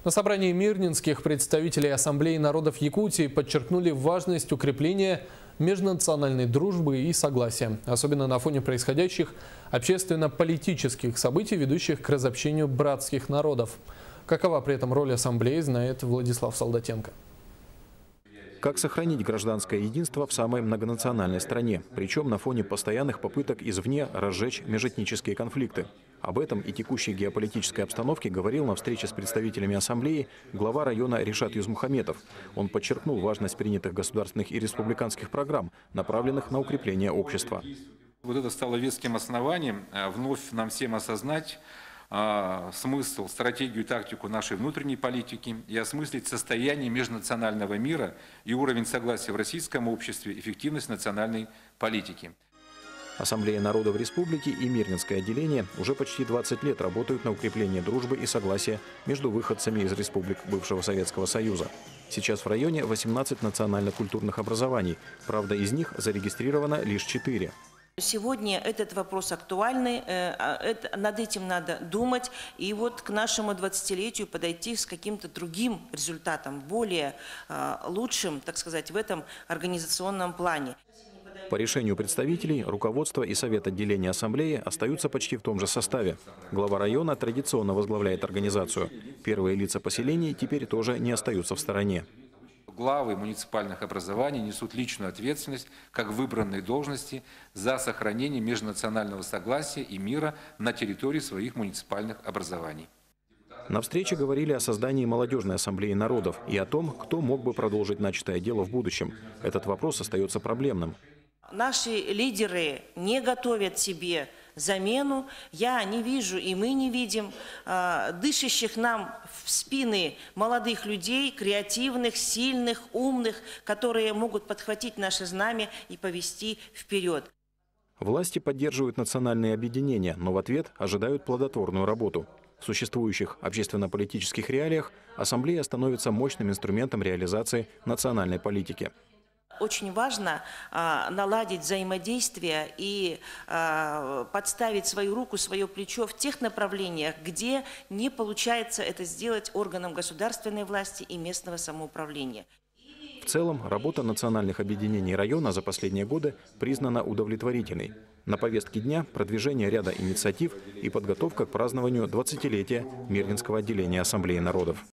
На собрании мирнинских представителей Ассамблеи народов Якутии подчеркнули важность укрепления межнациональной дружбы и согласия, особенно на фоне происходящих общественно-политических событий, ведущих к разобщению братских народов. Какова при этом роль Ассамблеи, знает Владислав Солдатенко. Как сохранить гражданское единство в самой многонациональной стране, причем на фоне постоянных попыток извне разжечь межэтнические конфликты. Об этом и текущей геополитической обстановке говорил на встрече с представителями Ассамблеи глава района Ришат Юзмухаметов. Он подчеркнул важность принятых государственных и республиканских программ, направленных на укрепление общества. Вот это стало веским основанием вновь нам всем осознать смысл, стратегию и тактику нашей внутренней политики и осмыслить состояние межнационального мира и уровень согласия в российском обществе, эффективность национальной политики. Ассамблея народов республики и Мирнинское отделение уже почти 20 лет работают на укрепление дружбы и согласия между выходцами из республик бывшего Советского Союза. Сейчас в районе 18 национально-культурных образований, правда, из них зарегистрировано лишь 4. Сегодня этот вопрос актуальный, над этим надо думать, и вот к нашему 20-летию подойти с каким-то другим результатом, более лучшим, так сказать, в этом организационном плане. По решению представителей, руководство и совет отделения Ассамблеи остаются почти в том же составе. Глава района традиционно возглавляет организацию. Первые лица поселений теперь тоже не остаются в стороне. Главы муниципальных образований несут личную ответственность, как выбранные должности, за сохранение межнационального согласия и мира на территории своих муниципальных образований. На встрече говорили о создании молодежной ассамблеи народов и о том, кто мог бы продолжить начатое дело в будущем. Этот вопрос остается проблемным. Наши лидеры не готовят себе замену. Я не вижу, и мы не видим дышащих нам в спины молодых людей, креативных, сильных, умных, которые могут подхватить наше знамя и повести вперед. Власти поддерживают национальные объединения, но в ответ ожидают плодотворную работу. В существующих общественно-политических реалиях Ассамблея становится мощным инструментом реализации национальной политики. Очень важно наладить взаимодействие и подставить свою руку, свое плечо в тех направлениях, где не получается это сделать органам государственной власти и местного самоуправления. В целом, работа национальных объединений района за последние годы признана удовлетворительной. На повестке дня продвижение ряда инициатив и подготовка к празднованию 20-летия Мирнинского отделения Ассамблеи народов.